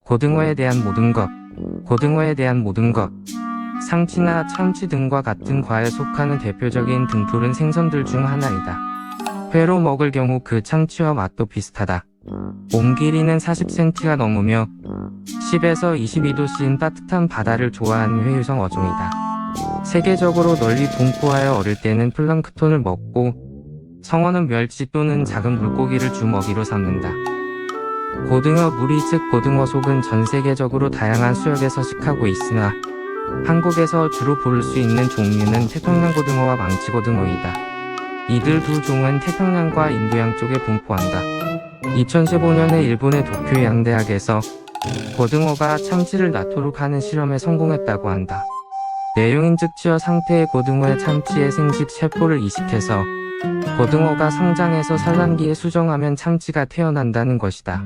고등어에 대한 모든 것, 고등어에 대한 모든 것. 상치나 참치 등과 같은 과에 속하는 대표적인 등푸른 생선들 중 하나이다. 회로 먹을 경우 그 참치와 맛도 비슷하다. 몸 길이는 40cm가 넘으며 10에서 22도씨인 따뜻한 바다를 좋아하는 회유성 어종이다. 세계적으로 널리 분포하여 어릴 때는 플랑크톤을 먹고 성어는 멸치 또는 작은 물고기를 주 먹이로 삼는다. 고등어 무리 즉 고등어 속은 전 세계적으로 다양한 수역에 서식하고 있으나 한국에서 주로 볼 수 있는 종류는 태평양 고등어와 망치 고등어이다. 이들 두 종은 태평양과 인도양 쪽에 분포한다. 2015년에 일본의 도쿄 양대학에서 고등어가 참치를 낳도록 하는 실험에 성공했다고 한다. 내용인즉 취어 상태의 고등어의 참치에 생식 세포를 이식해서 고등어가 성장해서 산란기에 수정하면 참치가 태어난다는 것이다.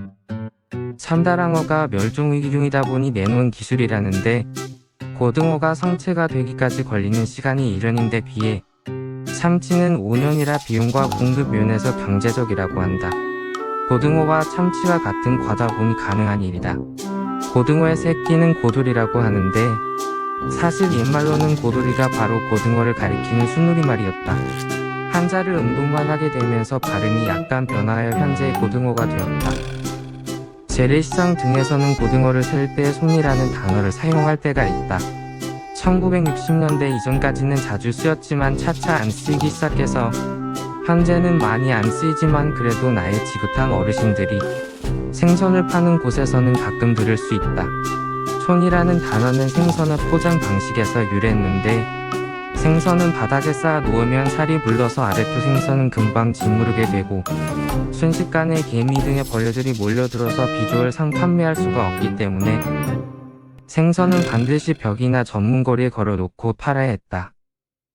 참다랑어가 멸종위기 중이다 보니 내놓은 기술이라는데 고등어가 성체가 되기까지 걸리는 시간이 1년인데 비해 참치는 5년이라 비용과 공급 면에서 경제적이라고 한다. 고등어와 참치와 같은 과다 보니 가능한 일이다. 고등어의 새끼는 고돌이라고 하는데 사실 옛말로는 고돌이가 바로 고등어를 가리키는 순우리말이었다. 한자를 음동만 하게 되면서 발음이 약간 변화하여 현재의 고등어가 되었다. 재래시장 등에서는 고등어를 셀 때 손이라는 단어를 사용할 때가 있다. 1960년대 이전까지는 자주 쓰였지만 차차 안 쓰이기 시작해서 현재는 많이 안 쓰이지만 그래도 나이 지긋한 어르신들이 생선을 파는 곳에서는 가끔 들을 수 있다. 손이라는 단어는 생선의 포장 방식에서 유래했는데 생선은 바닥에 쌓아 놓으면 살이 물러서 아래쪽 생선은 금방 짓무르게 되고 순식간에 개미 등의 벌레들이 몰려들어서 비주얼상 판매할 수가 없기 때문에 생선은 반드시 벽이나 전문거리에 걸어놓고 팔아야 했다.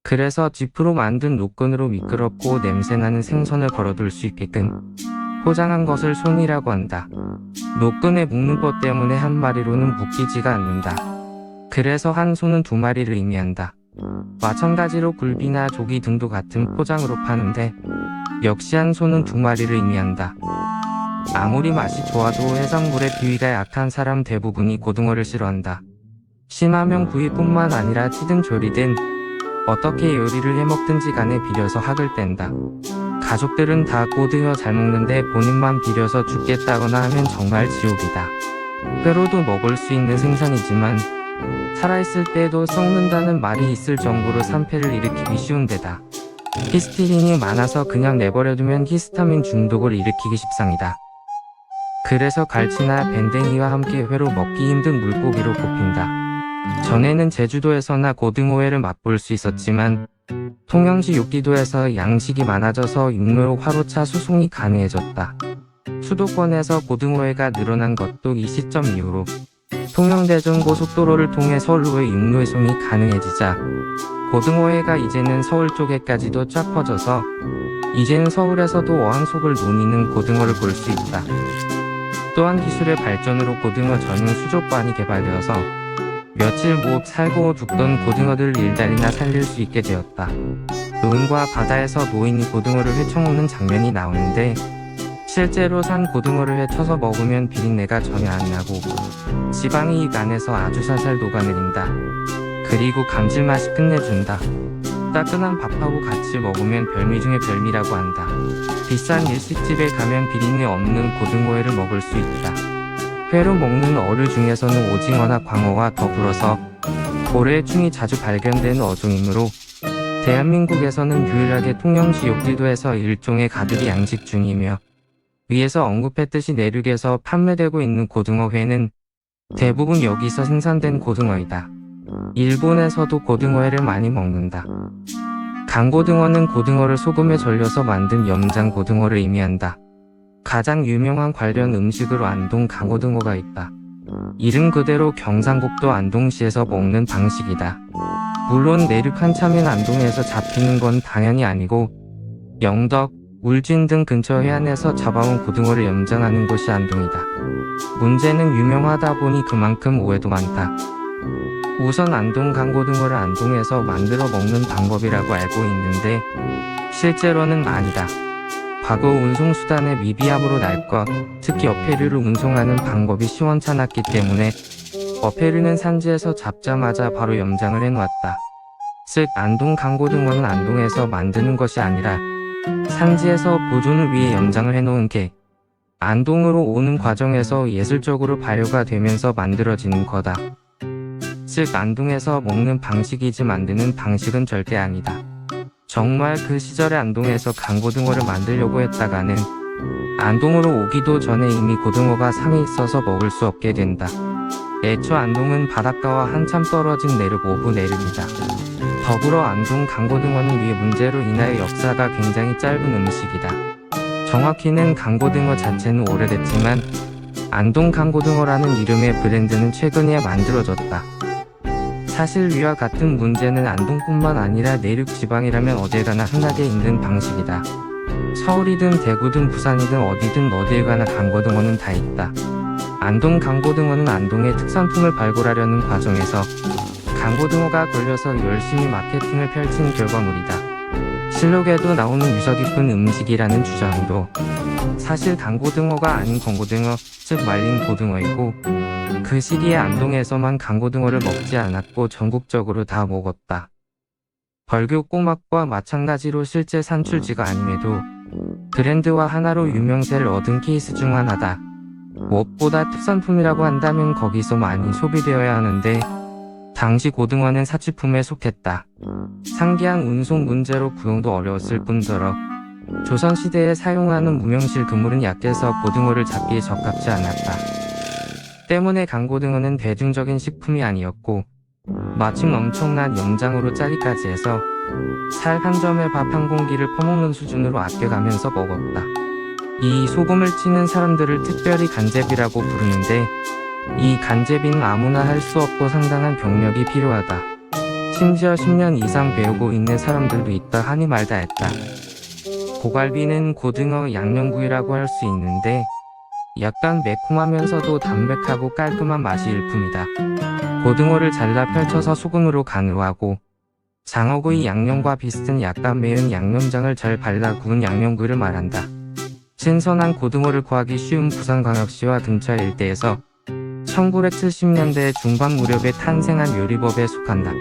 그래서 지프로 만든 노끈으로 미끄럽고 냄새나는 생선을 걸어둘 수 있게끔 포장한 것을 손이라고 한다. 노끈에 묶는 것 때문에 한 마리로는 묶이지가 않는다. 그래서 한 손은 두 마리를 의미한다. 마찬가지로 굴비나 조기 등도 같은 포장으로 파는데 역시 한 손은 두 마리를 의미한다. 아무리 맛이 좋아도 해산물의 비위가 약한 사람 대부분이 고등어를 싫어한다. 심하면 구이뿐만 아니라 찌든 조리든 어떻게 요리를 해먹든지 간에 비려서 학을 뗀다. 가족들은 다 고등어 잘 먹는데 본인만 비려서 죽겠다거나 하면 정말 지옥이다. 회로도 먹을 수 있는 생선이지만 살아있을 때도 썩는다는 말이 있을 정도로 산패를 일으키기 쉬운 데다 히스티린이 많아서 그냥 내버려두면 히스타민 중독을 일으키기 십상이다. 그래서 갈치나 밴댕이와 함께 회로 먹기 힘든 물고기로 꼽힌다. 전에는 제주도에서나 고등어회를 맛볼 수 있었지만 통영시 욕기도에서 양식이 많아져서 육로로 화로차 수송이 가능해졌다. 수도권에서 고등어회가 늘어난 것도 이 시점 이후로 통영대전 고속도로를 통해 서울로의 육로 회송이 가능해지자 고등어회가 이제는 서울 쪽에까지도 쫙 퍼져서 이제는 서울에서도 어항속을 노니는 고등어를 볼 수 있다. 또한 기술의 발전으로 고등어 전용 수족관이 개발되어서 며칠 못 살고 죽던 고등어들을 일달이나 살릴 수 있게 되었다. 노인과 바다에서 노인이 고등어를 회쳐먹는 장면이 나오는데 실제로 산 고등어를 회쳐서 먹으면 비린내가 전혀 안 나고 지방이 입 안에서 아주 살살 녹아내린다. 그리고 감칠맛이 끝내준다. 따끈한 밥하고 같이 먹으면 별미 중에 별미라고 한다. 비싼 일식집에 가면 비린내 없는 고등어회를 먹을 수 있다. 회로 먹는 어류 중에서는 오징어나 광어와 더불어서 고래충이 자주 발견되는 어종이므로 대한민국에서는 유일하게 통영시 욕지도에서 일종의 가두리 양식 중이며 위에서 언급했듯이 내륙에서 판매되고 있는 고등어회는 대부분 여기서 생산된 고등어이다. 일본에서도 고등어회를 많이 먹는다. 강고등어는 고등어를 소금에 절여서 만든 염장 고등어를 의미한다. 가장 유명한 관련 음식으로 안동 강고등어가 있다. 이름 그대로 경상북도 안동시에서 먹는 방식이다. 물론 내륙 한참인 안동에서 잡히는 건 당연히 아니고 영덕, 울진 등 근처 해안에서 잡아온 고등어를 염장하는 곳이 안동이다. 문제는 유명하다 보니 그만큼 오해도 많다. 우선 안동 강고등어를 안동에서 만들어 먹는 방법이라고 알고 있는데 실제로는 아니다. 과거 운송수단의 미비함으로 날 것, 특히 어패류를 운송하는 방법이 시원찮았기 때문에 어패류는 산지에서 잡자마자 바로 염장을 해놓았다. 즉 안동 강고등어는 안동에서 만드는 것이 아니라 산지에서 보존을 위해 염장을 해놓은 게 안동으로 오는 과정에서 예술적으로 발효가 되면서 만들어지는 거다. 즉 안동에서 먹는 방식이지 만드는 방식은 절대 아니다. 정말 그 시절에 안동에서 강고등어를 만들려고 했다가는 안동으로 오기도 전에 이미 고등어가 상해 있어서 먹을 수 없게 된다. 애초 안동은 바닷가와 한참 떨어진 내륙 오후 내륙이다. 더불어 안동 강고등어는 위의 문제로 인하여 역사가 굉장히 짧은 음식이다. 정확히는 강고등어 자체는 오래됐지만 안동 강고등어라는 이름의 브랜드는 최근에 만들어졌다. 사실 위와 같은 문제는 안동뿐만 아니라 내륙 지방이라면 어딜 가나 흔하게 있는 방식이다. 서울이든 대구든 부산이든 어딜 가나 강고등어는 다 있다. 안동 강고등어는 안동의 특산품을 발굴하려는 과정에서 강고등어가 걸려서 열심히 마케팅을 펼친 결과물이다. 실록에도 나오는 유서 깊은 음식이라는 주장도 사실 강고등어가 아닌 건고등어, 즉 말린 고등어이고 그 시기에 안동에서만 강고등어를 먹지 않았고 전국적으로 다 먹었다. 벌교 꼬막과 마찬가지로 실제 산출지가 아님에도 브랜드화 하나로 유명세를 얻은 케이스 중 하나다. 무엇보다 특산품이라고 한다면 거기서 많이 소비되어야 하는데 당시 고등어는 사치품에 속했다. 상기한 운송 문제로 구용도 어려웠을 뿐더러 조선시대에 사용하는 무명실 그물은 약해서 고등어를 잡기에 적합지 않았다. 때문에 강고등어는 대중적인 식품이 아니었고 마침 엄청난 염장으로 짜기까지 해서 살 한 점에 밥 한 공기를 퍼먹는 수준으로 아껴가면서 먹었다. 이 소금을 치는 사람들을 특별히 간제비라고 부르는데 이 간제비는 아무나 할 수 없고 상당한 경력이 필요하다. 심지어 10년 이상 배우고 있는 사람들도 있다 하니 말다 했다. 고갈비는 고등어 양념구이라고 할 수 있는데 약간 매콤하면서도 담백하고 깔끔한 맛이 일품이다. 고등어를 잘라 펼쳐서 소금으로 간을 하고 장어구이 양념과 비슷한 약간 매운 양념장을 잘 발라 구운 양념구이를 말한다. 신선한 고등어를 구하기 쉬운 부산광역시와 근처 일대에서 1970년대 중반 무렵에 탄생한 요리법에 속한다.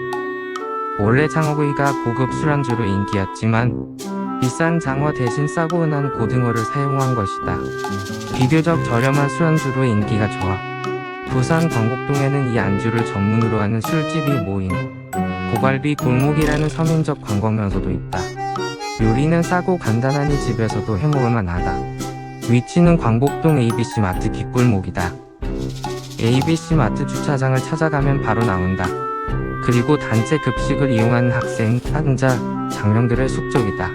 원래 장어구이가 고급 술안주로 인기였지만 비싼 장어 대신 싸고 흔한 고등어를 사용한 것이다. 비교적 저렴한 술안주로 인기가 좋아 부산 광복동에는 이 안주를 전문으로 하는 술집이 모인 고갈비 골목이라는 서민적 관광명소도 있다. 요리는 싸고 간단하니 집에서도 해먹을 만하다. 위치는 광복동 ABC 마트 뒷골목이다. ABC 마트 주차장을 찾아가면 바로 나온다. 그리고 단체 급식을 이용하는 학생, 환자, 장년들의 숙적이다.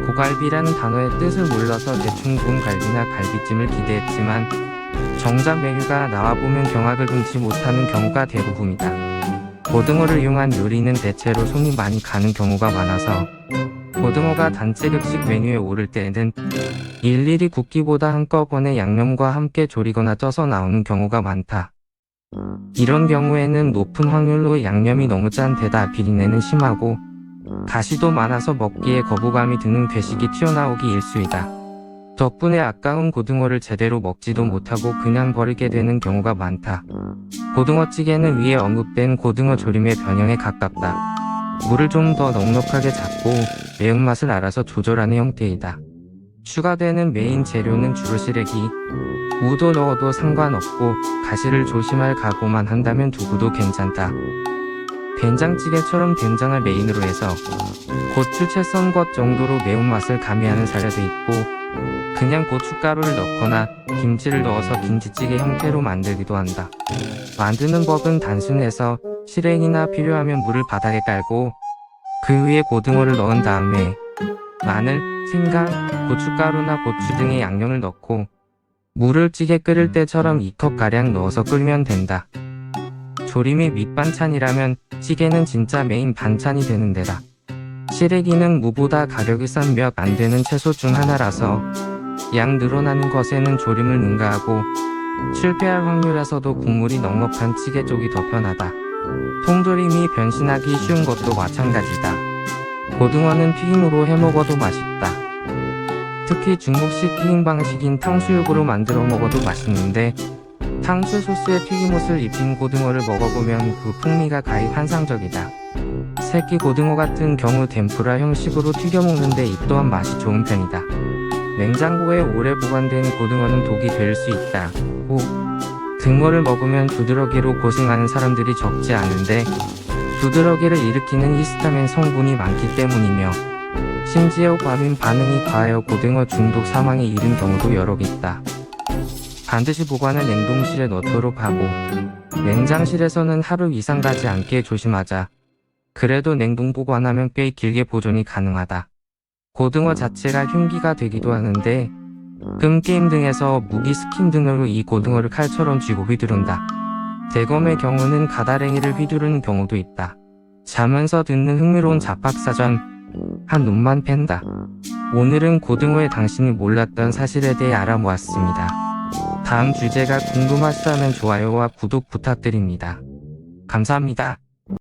고갈비라는 단어의 뜻을 몰라서 대충 구운 갈비나 갈비찜을 기대했지만 정작 메뉴가 나와보면 경악을 금치 못하는 경우가 대부분이다. 고등어를 이용한 요리는 대체로 손이 많이 가는 경우가 많아서 고등어가 단체 급식 메뉴에 오를 때에는 일일이 굽기보다 한꺼번에 양념과 함께 졸이거나 쪄서 나오는 경우가 많다. 이런 경우에는 높은 확률로 양념이 너무 짠 데다 비린내는 심하고 가시도 많아서 먹기에 거부감이 드는 괴식이 튀어나오기 일쑤이다. 덕분에 아까운 고등어를 제대로 먹지도 못하고 그냥 버리게 되는 경우가 많다. 고등어찌개는 위에 언급된 고등어 조림의 변형에 가깝다. 물을 좀 더 넉넉하게 잡고 매운맛을 알아서 조절하는 형태이다. 추가되는 메인 재료는 주로 시래기, 무도 넣어도 상관없고 가시를 조심할 각오만 한다면 두부도 괜찮다. 된장찌개처럼 된장을 메인으로 해서 고추 채 썬 것 정도로 매운맛을 가미하는 사례도 있고 그냥 고춧가루를 넣거나 김치를 넣어서 김치찌개 형태로 만들기도 한다. 만드는 법은 단순해서 시래기나 필요하면 물을 바닥에 깔고 그 위에 고등어를 넣은 다음에 마늘, 생강, 고춧가루나 고추 등의 양념을 넣고 물을 찌개 끓일 때처럼 2컵가량 넣어서 끓이면 된다. 조림이 밑반찬이라면 찌개는 진짜 메인 반찬이 되는 데다. 시래기는 무보다 가격이 싼 몇 안 되는 채소 중 하나라서 양 늘어나는 것에는 조림을 능가하고 실패할 확률에서도 국물이 넉넉한 찌개 쪽이 더 편하다. 통조림이 변신하기 쉬운 것도 마찬가지다. 고등어는 튀김으로 해먹어도 맛있다. 특히 중국식 튀김 방식인 탕수육으로 만들어 먹어도 맛있는데 탕수 소스에 튀김옷을 입힌 고등어를 먹어보면 그 풍미가 가히 환상적이다. 새끼 고등어 같은 경우 덴푸라 형식으로 튀겨 먹는데 이 또한 맛이 좋은 편이다. 냉장고에 오래 보관된 고등어는 독이 될 수 있다. 등어를 먹으면 두드러기로 고생하는 사람들이 적지 않은데 두드러기를 일으키는 히스타민 성분이 많기 때문이며 심지어 과민 반응이 과하여 고등어 중독 사망에 이른 경우도 여러 있다. 반드시 보관을 냉동실에 넣도록 하고 냉장실에서는 하루 이상 가지 않게 조심하자. 그래도 냉동 보관하면 꽤 길게 보존이 가능하다. 고등어 자체가 흉기가 되기도 하는데 게임 등에서 무기 스킨 등으로 이 고등어를 칼처럼 쥐고 휘두른다. 대검의 경우는 가다랭이를 휘두르는 경우도 있다. 자면서 듣는 흥미로운 잡학사전 한 놈만 팬다. 오늘은 고등어에 당신이 몰랐던 사실에 대해 알아보았습니다. 다음 주제가 궁금하시다면 좋아요와 구독 부탁드립니다. 감사합니다.